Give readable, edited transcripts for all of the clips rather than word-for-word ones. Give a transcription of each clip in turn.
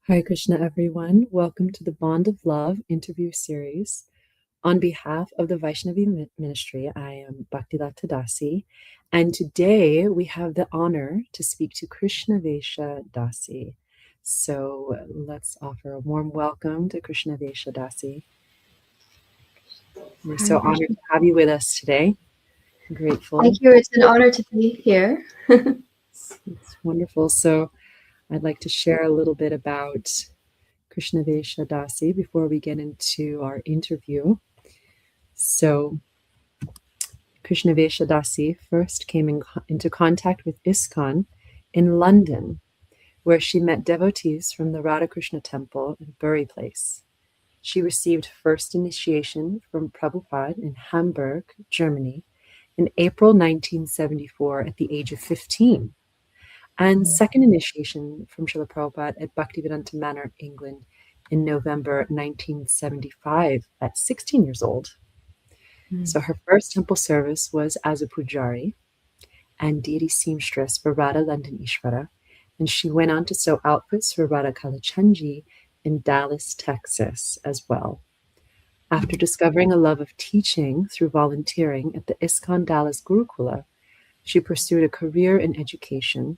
Hare Krishna, everyone. Welcome to the Bond of Love interview series. On behalf of the Vaishnavi Ministry, I am Bhaktivedanta Dasi, and today we have the honor to speak to Krsnavesa Dasi. So let's offer a warm welcome to Krsnavesa Dasi. We're so honored to have you with us today. I'm grateful. Thank you. It's an honor to be here. It's wonderful. So I'd like to share a little bit about Krsnavesa Dasi before we get into our interview. So Krsnavesa Dasi first came into contact with ISKCON in London, where she met devotees from the Radha-Krishna Temple in Bury Place. She received first initiation from Prabhupada in Hamburg, Germany, in April 1974 at the age of 15, and second initiation from Srila Prabhupada at Bhaktivedanta Manor, England, in November 1975 at 16 years old. So her first temple service was as a pujari and deity seamstress for Radha-London Isvara, and she went on to sew outfits for Radha Kalachandji in Dallas, Texas as well. After discovering a love of teaching through volunteering at the ISKCON Dallas gurukula, she pursued a career in education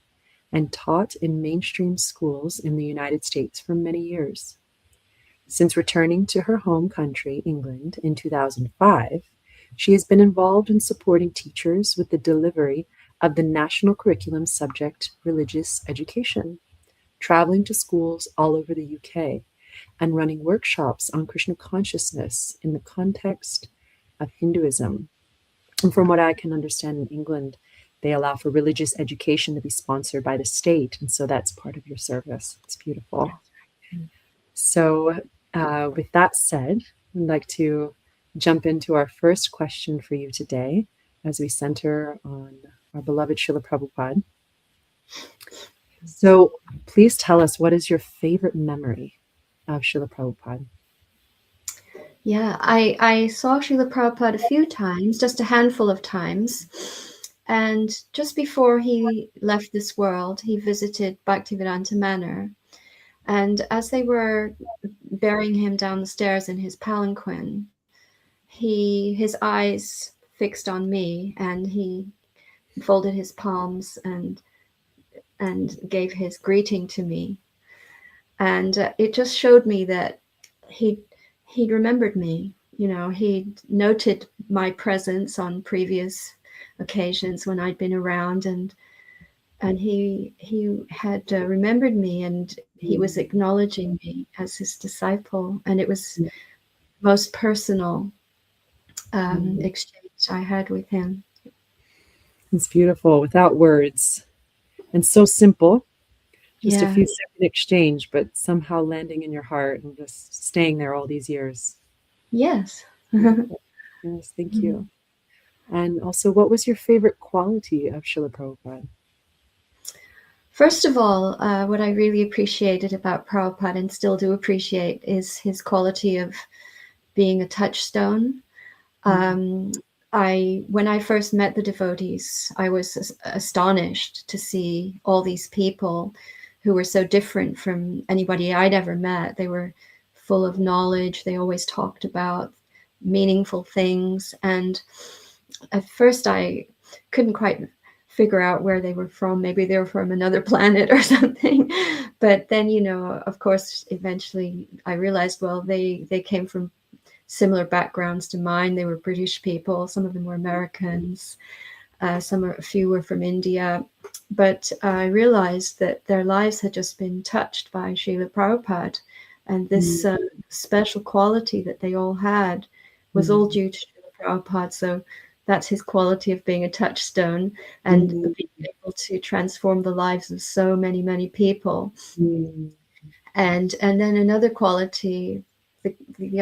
and taught in mainstream schools in the United States for many years. Since returning to her home country, England, in 2005, she has been involved in supporting teachers with the delivery of the national curriculum subject religious education, traveling to schools all over the UK, and running workshops on Krishna consciousness in the context of Hinduism. And from what I can understand in England, they allow for religious education to be sponsored by the state, and so that's part of your service. It's beautiful. So with that said, I'd like to jump into our first question for you today as we center on our beloved Srila Prabhupada. So please tell us, what is your favorite memory of Srila Prabhupada? Yeah, I saw Srila Prabhupada a few times, just a handful of times. And just before he left this world, he visited Bhaktivedanta Manor. And as they were bearing him down the stairs in his palanquin, his eyes fixed on me, and he folded his palms and gave his greeting to me. And it just showed me that he'd remembered me. You know, he'd noted my presence on previous occasions when I'd been around, and he had remembered me, and he was acknowledging me as his disciple, and it was the most personal exchange I had with him. It's beautiful, without words, and so simple. Just a few second exchange, but somehow landing in your heart and just staying there all these years. Yes. Yes, thank you. And also, what was your favorite quality of Srila Prabhupada? First of all, what I really appreciated about Prabhupada, and still do appreciate, is his quality of being a touchstone. When I first met the devotees, I was astonished to see all these people who were so different from anybody I'd ever met. They were full of knowledge. They always talked about meaningful things. And at first I couldn't quite figure out where they were from. Maybe they were from another planet or something. But then, you know, of course, eventually I realized, well, they came from similar backgrounds to mine. They were British people. Some of them were Americans. A few were from India. But I realized that their lives had just been touched by Srila Prabhupada. And this special quality that they all had was all due to Srila Prabhupada. So that's his quality of being a touchstone and being able to transform the lives of so many, many people. And then another quality, the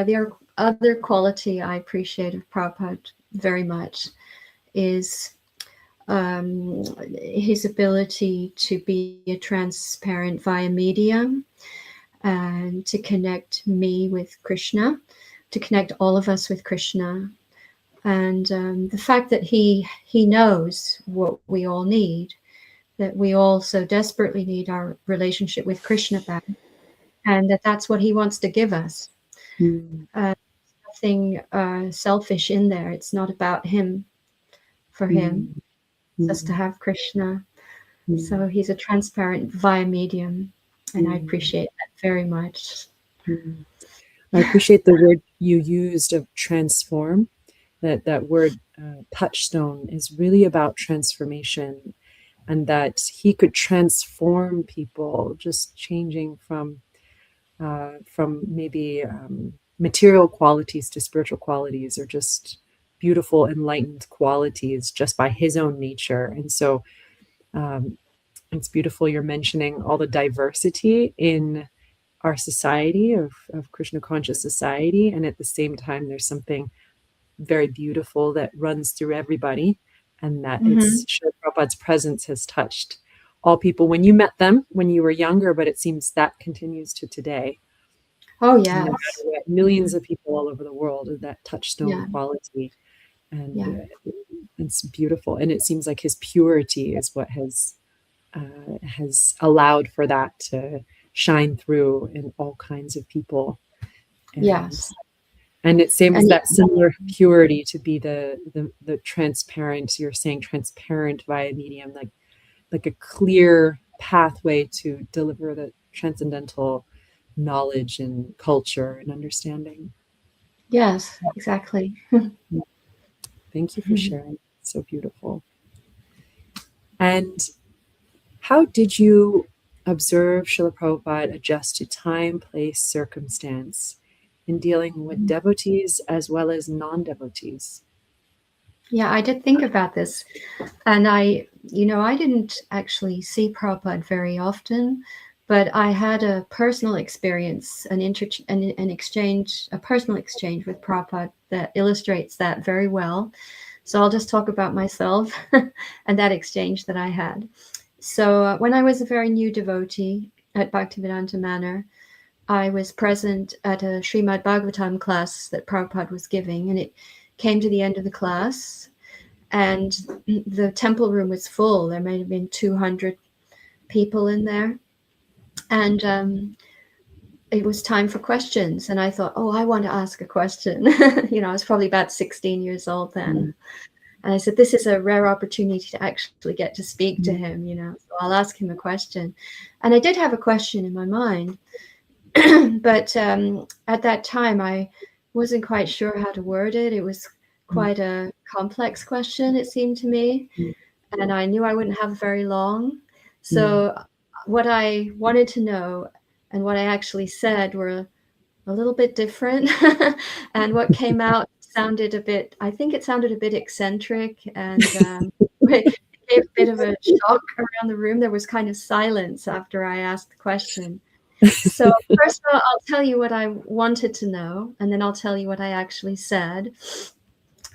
other quality I appreciate of Prabhupada very much is his ability to be a transparent via medium and to connect me with Krishna, to connect all of us with Krishna. And the fact that he knows what we all need, that we all so desperately need our relationship with Krishna back. and that's what he wants to give us. Mm. Nothing selfish in there. It's not about him for him, just to have Krishna. So he's a transparent via medium, and I appreciate that very much. I appreciate the word you used of transform. That word touchstone is really about transformation, and that he could transform people, just changing from maybe material qualities to spiritual qualities, or just beautiful enlightened qualities just by his own nature. And so it's beautiful you're mentioning all the diversity in our society of Krishna conscious society, and at the same time there's something very beautiful that runs through everybody, and that it's Srila Prabhupada's presence has touched all people when you met them when you were younger, but it seems that continues to today. Oh yeah, No matter what, millions of people all over the world, that touchstone quality, and it's beautiful. And it seems like his purity is what has allowed for that to shine through in all kinds of people. And it seems that similar purity to be the transparent, you're saying transparent via medium, like a clear pathway to deliver the transcendental knowledge and culture and understanding. Yes, exactly. Thank you for sharing. It's so beautiful. And how did you observe Srila Prabhupada adjust to time, place, circumstance in dealing with devotees as well as non-devotees? Yeah, I did think about this. And I didn't actually see Prabhupada very often, but I had a personal experience, an exchange, a personal exchange with Prabhupada that illustrates that very well. So I'll just talk about myself and that exchange that I had. So when I was a very new devotee at Bhaktivedanta Manor, I was present at a Srimad Bhagavatam class that Prabhupada was giving, and it came to the end of the class, and the temple room was full. There may have been 200 people in there, and it was time for questions. And I thought, I want to ask a question. I was probably about 16 years old then. And I said, this is a rare opportunity to actually get to speak to him, so I'll ask him a question. And I did have a question in my mind, but at that time, I wasn't quite sure how to word it. It was quite a complex question, it seemed to me, and I knew I wouldn't have very long. So what I wanted to know and what I actually said were a little bit different. And what came out sounded a bit eccentric, and it gave a bit of a shock around the room. There was kind of silence after I asked the question. So first of all, I'll tell you what I wanted to know, and then I'll tell you what I actually said.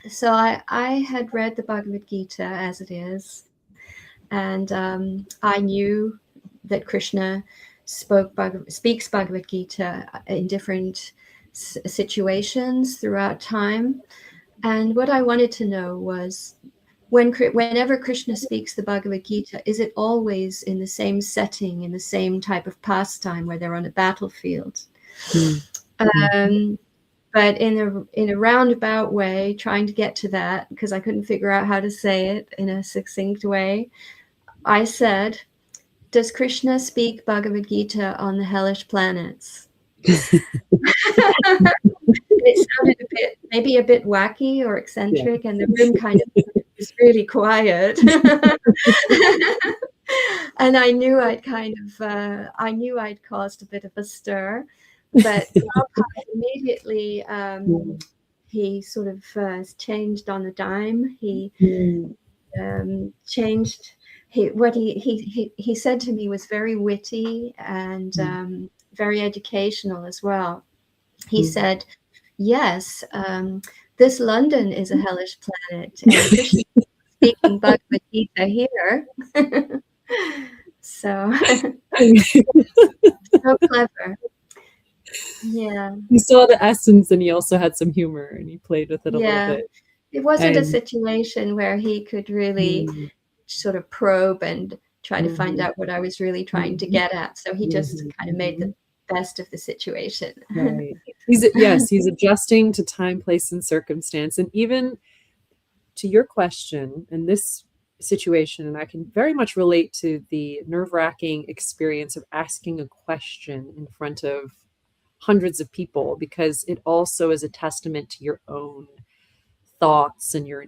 So I had read the Bhagavad Gita as it is, and I knew that Krishna speaks Bhagavad Gita in different situations throughout time. And what I wanted to know was, whenever Krishna speaks the Bhagavad Gita, is it always in the same setting, in the same type of pastime where they're on a battlefield? But in a roundabout way, trying to get to that, because I couldn't figure out how to say it in a succinct way, I said, does Krishna speak Bhagavad Gita on the hellish planets? It sounded maybe a bit wacky or eccentric, and the room kind of was really quiet. And I knew I'd caused a bit of a stir, but immediately he sort of changed on the dime. He changed. What he said to me was very witty and very educational as well. He said, yes, this London is a hellish planet, and Krishna is speaking Bhagavad Gita here. So clever. Yeah. He saw the essence, and he also had some humor, and he played with it a little bit. It wasn't a situation where he could really sort of probe and try to find out what I was really trying to get at. So he just kind of made best of the situation. Right. He's adjusting to time, place, and circumstance. And even to your question in this situation, and I can very much relate to the nerve-wracking experience of asking a question in front of hundreds of people, because it also is a testament to your own thoughts and your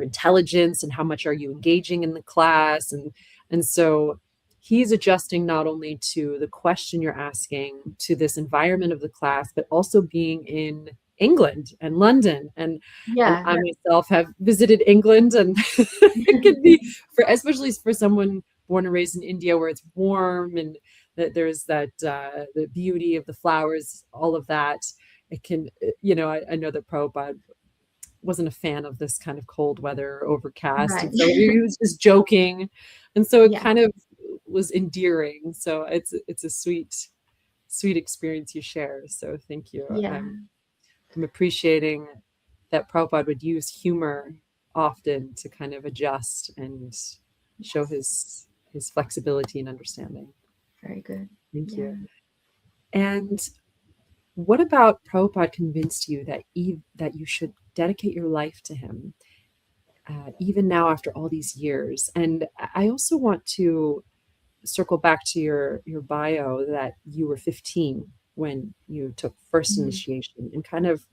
intelligence and how much are you engaging in the class. And so he's adjusting not only to the question you're asking, to this environment of the class, but also being in England and London. And Yeah. I myself have visited England, and it can be, for especially for someone born and raised in India, where it's warm and that there's that the beauty of the flowers, all of that. It can, I know that Prabhupada wasn't a fan of this kind of cold weather, overcast. Right. And so he was just joking. And so it Yeah. kind of was endearing. So it's a sweet experience you share. So thank you. Yeah. I'm appreciating that Prabhupada would use humor often to kind of adjust and show his flexibility and understanding. Very good. Thank you. And what about Prabhupada convinced you that you should dedicate your life to him, even now after all these years? And I also want to circle back to your bio that you were 15 when you took first initiation, and kind of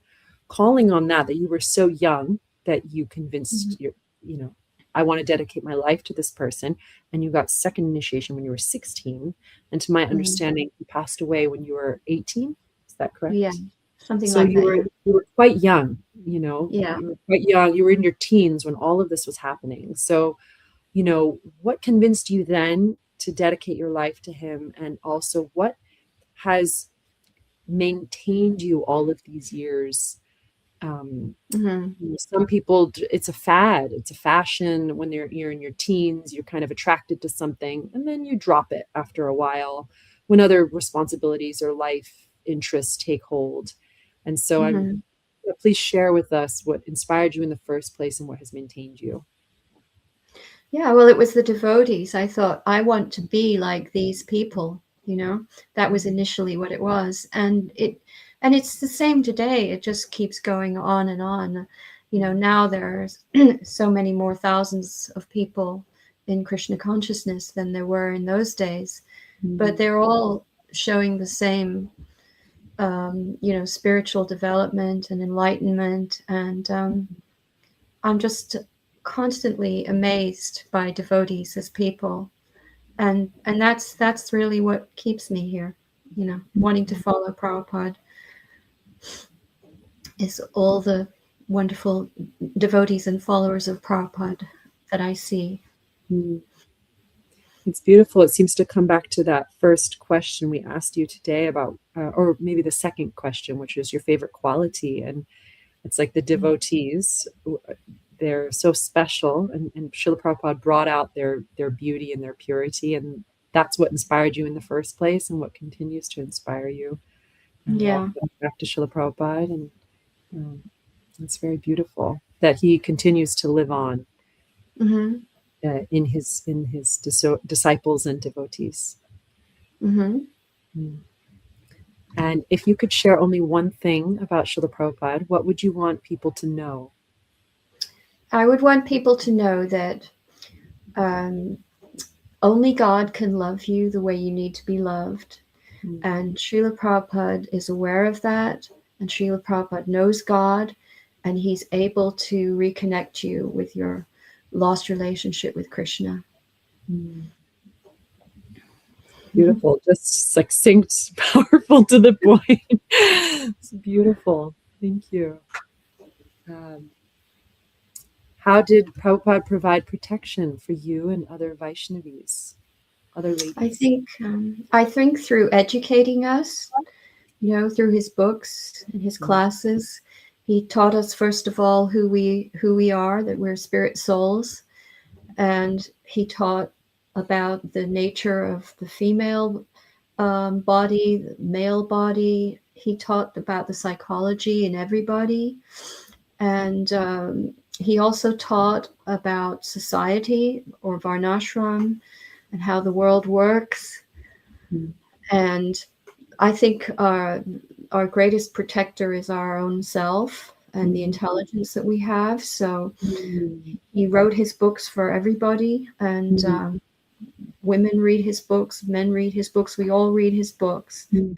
calling on that you were so young that you convinced I want to dedicate my life to this person. And you got second initiation when you were 16. And to my understanding, you passed away when you were 18. Is that correct? Yeah, something So like that. You were quite young, Yeah. You were quite young. You were in your teens when all of this was happening. So, what convinced you then to dedicate your life to him? And also, what has maintained you all of these years? Some people, it's a fad, it's a fashion. When you're in your teens, you're kind of attracted to something, and then you drop it after a while when other responsibilities or life interests take hold. And so please share with us what inspired you in the first place and what has maintained you. Yeah, well, it was the devotees. I thought, I want to be like these people, that was initially what it was. And it's the same today. It just keeps going on and on. Now there's so many more thousands of people in Krishna consciousness than there were in those days. But they're all showing the same, spiritual development and enlightenment. And I'm just constantly amazed by devotees as people. And that's really what keeps me here, wanting to follow Prabhupada, is all the wonderful devotees and followers of Prabhupada that I see. It's beautiful. It seems to come back to that first question we asked you today about, or maybe the second question, which is your favorite quality. And it's like the devotees, they're so special, and Srila Prabhupada brought out their beauty and their purity, and that's what inspired you in the first place, and what continues to inspire you. Back to Srila Prabhupada, and it's very beautiful that he continues to live on in his disciples and devotees. And if you could share only one thing about Srila Prabhupada, what would you want people to know? I would want people to know that only God can love you the way you need to be loved. And Srila Prabhupada is aware of that. And Srila Prabhupada knows God. And he's able to reconnect you with your lost relationship with Krishna. Beautiful. Just succinct, powerful, to the point. It's beautiful. Thank you. How did Prabhupada provide protection for you and other Vaishnavis, other ladies? I think through educating us, through his books and his classes. He taught us, first of all, who we are, that we're spirit souls. And he taught about the nature of the female body, the male body. He taught about the psychology in everybody. And he also taught about society, or varnashram, and how the world works. And I think our greatest protector is our own self and the intelligence that we have. So he wrote his books for everybody, and women read his books, men read his books, we all read his books. And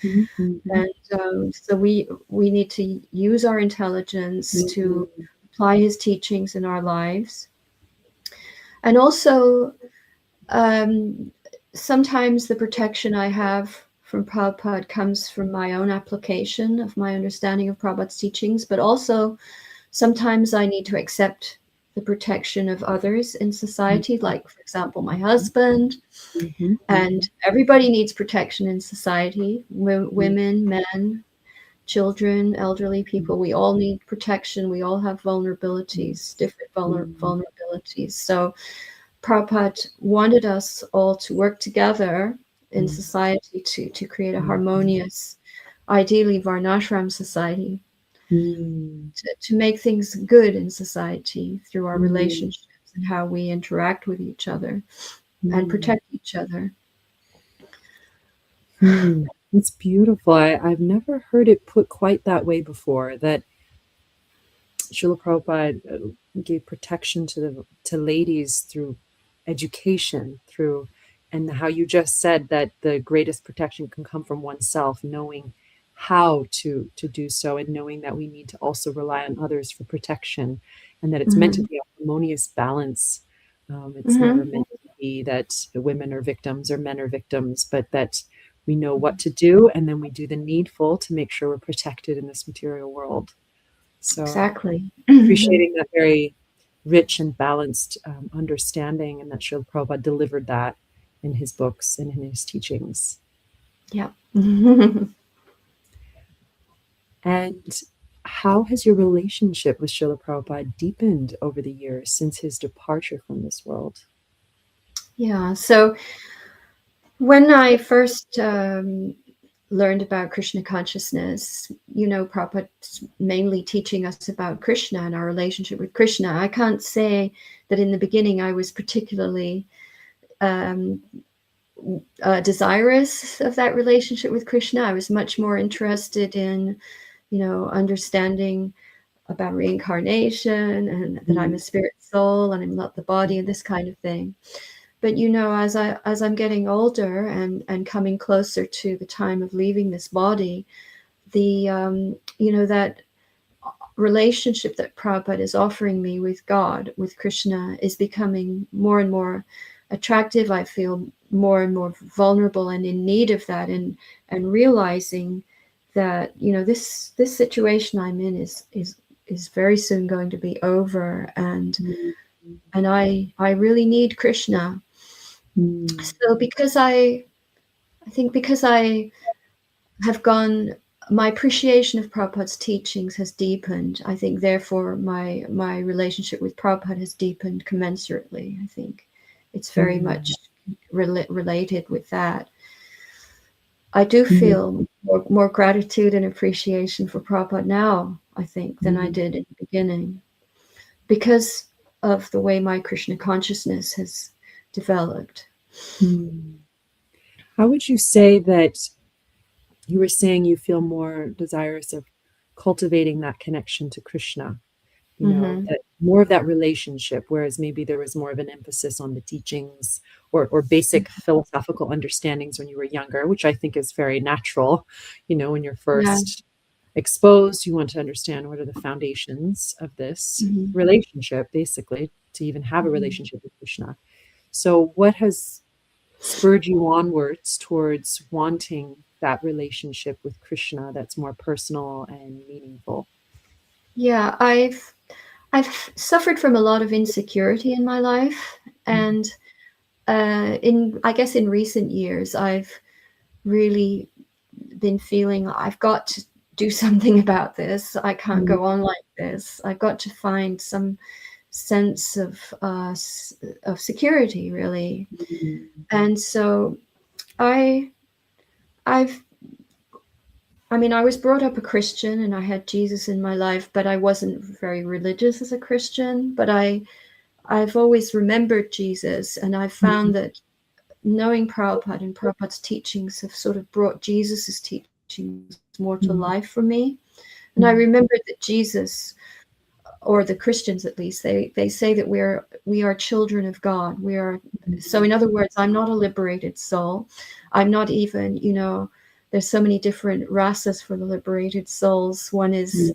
so we need to use our intelligence to apply his teachings in our lives. And also, sometimes the protection I have from Prabhupada comes from my own application of my understanding of Prabhupada's teachings, but also sometimes I need to accept the protection of others in society, like, for example, my husband. And everybody needs protection in society, women, men, children, elderly people. We all need protection. We all have vulnerabilities, different vulnerabilities. So Prabhupada wanted us all to work together in society to create a harmonious, ideally Varnashram society, to make things good in society through our relationships and how we interact with each other and protect each other. It's beautiful. I've never heard it put quite that way before, that Srila Prabhupada gave protection to ladies through education, and how you just said that the greatest protection can come from oneself, knowing how to do so, and knowing that we need to also rely on others for protection, and that it's meant to be a harmonious balance. It's never meant to be that women are victims or men are victims, but that we know what to do, and then we do the needful to make sure we're protected in this material world. So exactly. Appreciating that very rich and balanced understanding, and that Srila Prabhupada delivered that in his books and in his teachings. Yeah. And how has your relationship with Srila Prabhupada deepened over the years since his departure from this world? Yeah. So when I first learned about Krishna consciousness, Prabhupada's mainly teaching us about Krishna and our relationship with Krishna. I can't say that in the beginning I was particularly desirous of that relationship with Krishna. I was much more interested in, understanding about reincarnation and that I'm a spirit soul and I'm not the body and this kind of thing. But as I'm getting older and coming closer to the time of leaving this body, that relationship that Prabhupada is offering me with God, with Krishna, is becoming more and more attractive. I feel more and more vulnerable and in need of that, and realizing that this situation I'm in is very soon going to be over, and I really need Krishna. So because I have gone, my appreciation of Prabhupada's teachings has deepened. I think therefore my relationship with Prabhupada has deepened commensurately. I think it's very much related with that. I do feel more gratitude and appreciation for Prabhupada now, I think, than I did in the beginning, because of the way my Krishna consciousness has developed. How would you say that you were saying you feel more desirous of cultivating that connection to Krishna, that more of that relationship, whereas maybe there was more of an emphasis on the teachings or basic philosophical understandings when you were younger, which I think is very natural. When you're first exposed, you want to understand what are the foundations of this relationship, basically, to even have a relationship with Krishna. So what has spurred you onwards towards wanting that relationship with Krishna that's more personal and meaningful? Yeah, I've suffered from a lot of insecurity in my life, and I guess in recent years, I've really been feeling I've got to do something about this. I can't go on like this. I've got to find some sense of security, really. And so I was brought up a Christian and I had Jesus in my life, but I wasn't very religious as a Christian. But I've always remembered Jesus, and I've found that knowing Prabhupada and Prabhupada's teachings have sort of brought Jesus's teachings more to life for me. And I remember that Jesus, or the Christians at least, they say that we are children of God. We are, so in other words, I'm not a liberated soul. I'm not even, there's so many different rasas for the liberated souls. One is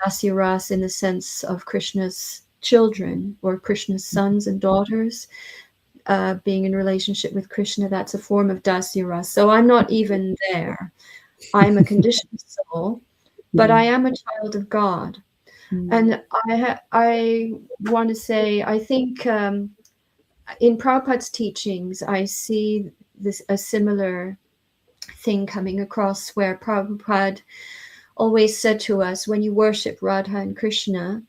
dasi ras in the sense of Krishna's children or Krishna's sons and daughters. Being in relationship with Krishna, that's a form of dasi ras. So I'm not even there. I'm a conditioned soul, but I am a child of God. And I want to say, I think in Prabhupada's teachings, I see a similar thing coming across where Prabhupada always said to us, when you worship Radha and Krishna,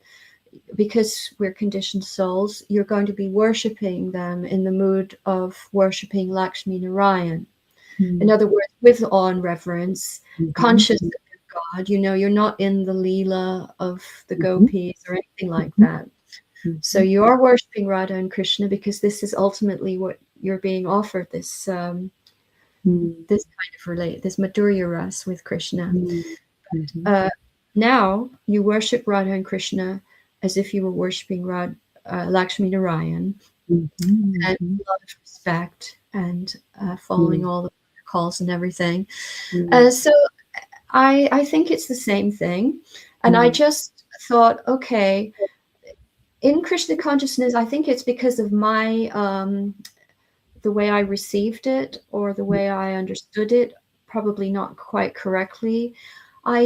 because we're conditioned souls, you're going to be worshipping them in the mood of worshipping Lakshmi Narayan. In other words, with awe and reverence, conscious of God, you're not in the Leela of the gopis or anything like that. So you are worshipping Radha and Krishna because this is ultimately what you're being offered, this kind of this Madhurya Ras with Krishna. Now you worship Radha and Krishna as if you were worshipping Lakshmi Narayan, and a lot of respect and following all the protocols and everything. So I think it's the same thing. And I just thought, okay, in Krishna consciousness, I think it's because of my the way I received it or the way I understood it, probably not quite correctly. I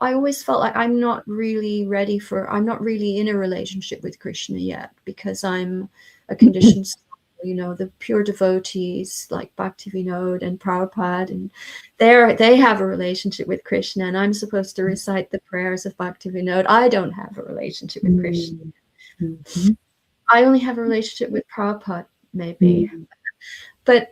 always felt like I'm not really in a relationship with Krishna yet, because I'm a conditioned soul. The pure devotees like Bhaktivedanta and Prabhupada, and they have a relationship with Krishna, and I'm supposed to recite the prayers of Bhaktivedanta. I don't have a relationship with Krishna. I only have a relationship with Prabhupada, maybe. But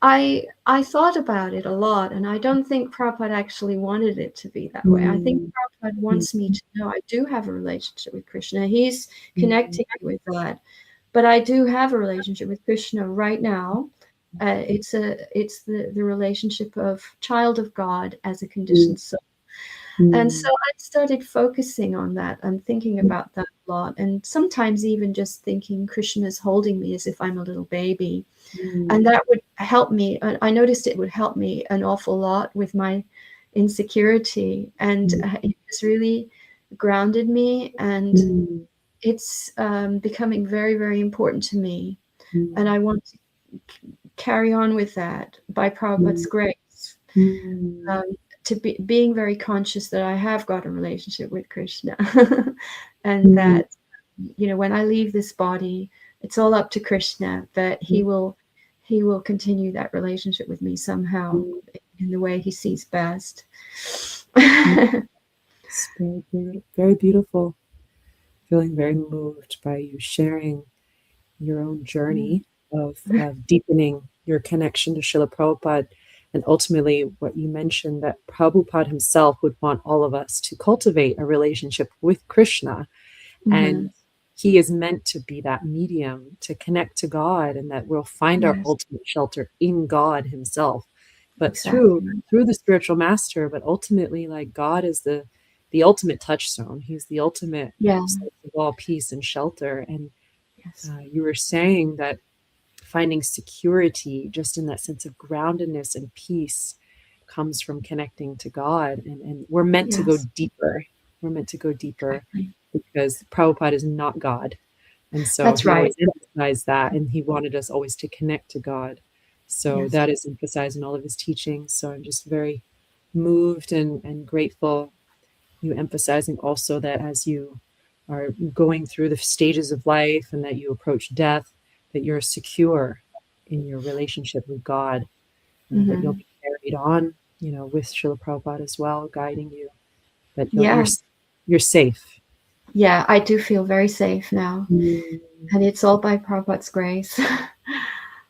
I thought about it a lot, and I don't think Prabhupada actually wanted it to be that way. I think Prabhupada wants me to know I do have a relationship with Krishna. He's connecting me with that. But I do have a relationship with Krishna right now. It's the relationship of child of God as a conditioned soul. And so I started focusing on that and thinking about that a lot. And sometimes even just thinking Krishna's holding me as if I'm a little baby. And that would help me. I noticed it would help me an awful lot with my insecurity. And it just really grounded me. And it's becoming very, very important to me. And I want to carry on with that by Prabhupada's grace. To being very conscious that I have got a relationship with Krishna. And that, when I leave this body, it's all up to Krishna, but he will continue that relationship with me somehow in the way he sees best. It's very beautiful. Feeling very moved by you sharing your own journey of deepening your connection to Srila Prabhupada, and ultimately what you mentioned, that Prabhupada himself would want all of us to cultivate a relationship with Krishna. And he is meant to be that medium to connect to God, and that we'll find our ultimate shelter in God himself, but through the spiritual master. But ultimately, like, God is the ultimate touchstone. He's the ultimate source of all peace and shelter. And you were saying that finding security just in that sense of groundedness and peace comes from connecting to God. And we're meant to go deeper. We're meant to go deeper because Prabhupada is not God. And so That's he right. always emphasized that, and he wanted us always to connect to God. So that is emphasized in all of his teachings. So I'm just very moved and grateful. You emphasizing also that as you are going through the stages of life and that you approach death, that you're secure in your relationship with God, that you'll be carried on, with Srila Prabhupada as well, guiding you, that you're safe. Yeah, I do feel very safe now. And it's all by Prabhupada's grace.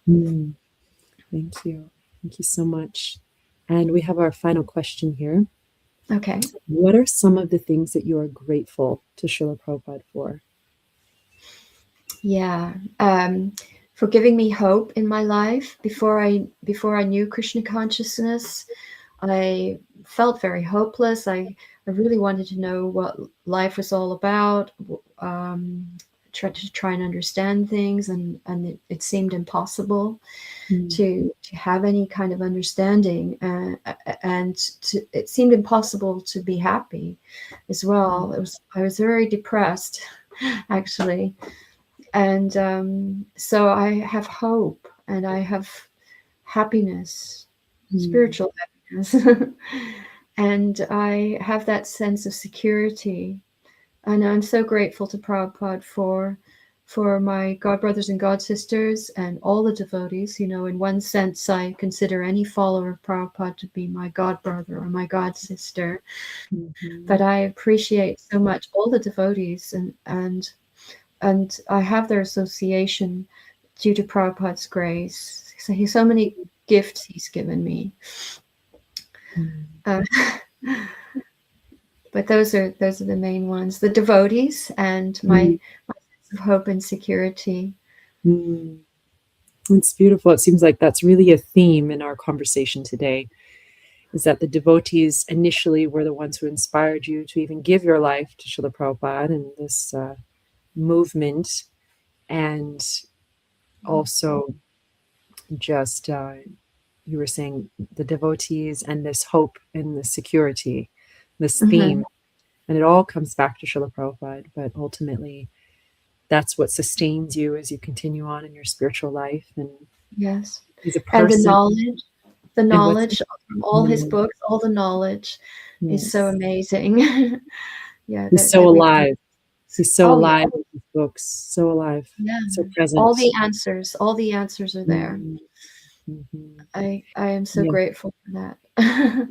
Thank you. Thank you so much. And we have our final question here. Okay. What are some of the things that you are grateful to Srila Prabhupada for? Yeah. For giving me hope in my life. Before I knew Krishna consciousness, I felt very hopeless. I really wanted to know what life was all about. Tried to try and understand things, and it seemed impossible to have any kind of understanding, and it seemed impossible to be happy as well. I was very depressed, actually, and so I have hope, and I have happiness, spiritual happiness, and I have that sense of security. And I'm so grateful to Prabhupada for my god brothers and god sisters and all the devotees. In one sense, I consider any follower of Prabhupada to be my god brother or my god sister. But I appreciate so much all the devotees, and I have their association due to Prabhupada's grace. So many gifts he's given me. But those are the main ones: the devotees and my sense of hope and security. It's beautiful. It seems like that's really a theme in our conversation today, is that the devotees initially were the ones who inspired you to even give your life to Srila Prabhupada and this movement, and also just you were saying the devotees and this hope and the security, this theme, and it all comes back to Srila Prabhupada, but ultimately that's what sustains you as you continue on in your spiritual life. And yes, as a person, and the knowledge from all his books, all the knowledge is so amazing. Yeah, he's so alive. He's so alive with his books, so alive, so present. All the answers are there. I am so grateful for that.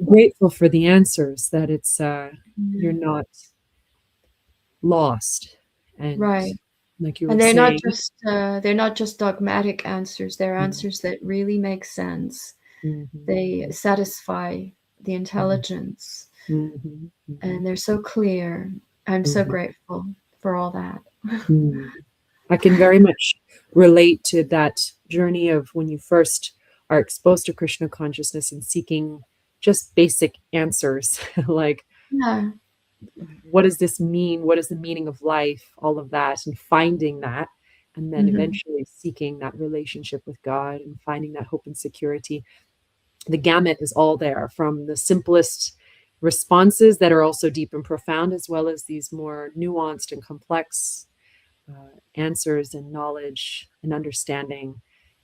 Grateful for the answers, that it's you're not lost, and right. Like you were and saying, they're not just dogmatic answers. They're answers that really make sense. They satisfy the intelligence, and they're so clear. I'm so grateful for all that. I can very much relate to that journey of when you first are exposed to Krishna consciousness and seeking just basic answers, like, what does this mean? What is the meaning of life? All of that, and finding that, and then eventually seeking that relationship with God and finding that hope and security. The gamut is all there, from the simplest responses that are also deep and profound, as well as these more nuanced and complex answers and knowledge and understanding.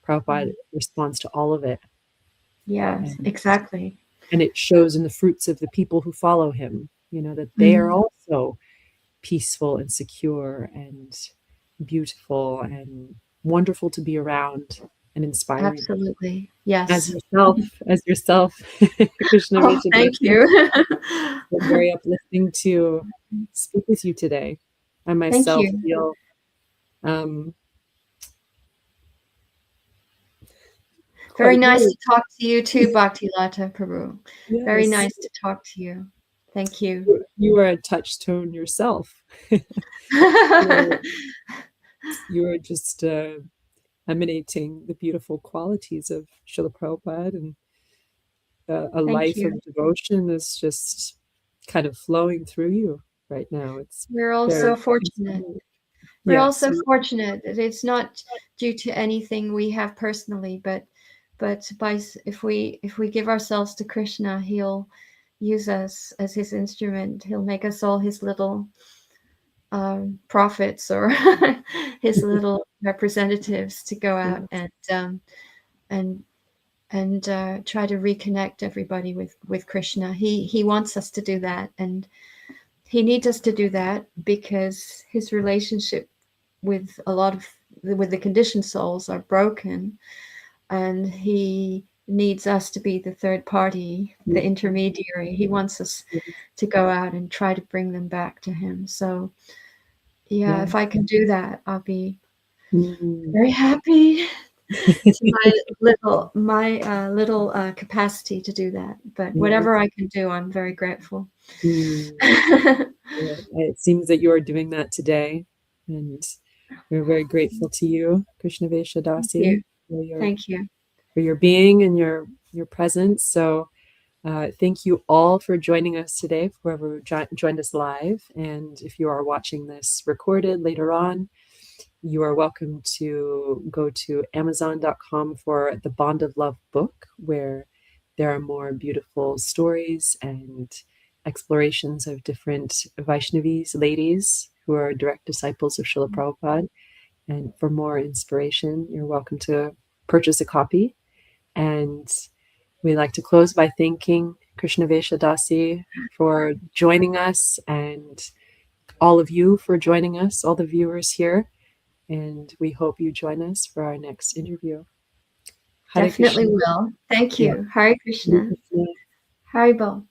Prabhupada responds to all of it. Yes, exactly. And it shows in the fruits of the people who follow him, that they are also peaceful and secure and beautiful and wonderful to be around and inspiring. Absolutely. Yes. As yourself, Krsnavesa. Thank you. It's very uplifting to speak with you today. I myself feel very nice to talk to you too, Bhaktivedanta Prabhu. Yes. Very nice to talk to you. Thank you. You are a touchstone yourself. You are just emanating the beautiful qualities of Srila Prabhupada, and a life of devotion is just kind of flowing through you right now. We're all so fortunate. We're all so fortunate that it's not due to anything we have personally, but if we give ourselves to Krishna, he'll use us as his instrument. He'll make us all his little prophets, or his little representatives, to go out and try to reconnect everybody with Krishna. He wants us to do that, and he needs us to do that because his relationship with the conditioned souls are broken, and he needs us to be the third party, the intermediary. He wants us to go out and try to bring them back to him. So if I can do that, I'll be very happy. my little capacity to do that, but whatever I can do, I'm very grateful. It seems that you are doing that today, and we're very grateful to you, Krsnavesa Dasi. Thank you for your being and your presence. So Thank you all for joining us today, whoever joined us live. And if you are watching this recorded later on, you are welcome to go to Amazon.com for the Bond of Love book, where there are more beautiful stories and explorations of different Vaishnavis, ladies who are direct disciples of Srila Prabhupada. And for more inspiration, you're welcome to purchase a copy. And we'd like to close by thanking Krsnavesa Dasi for joining us, and all of you for joining us, all the viewers here. And we hope you join us for our next interview. Hare Definitely Krishna. Will. Thank you. Yeah. Hare Krishna. Hare Bol.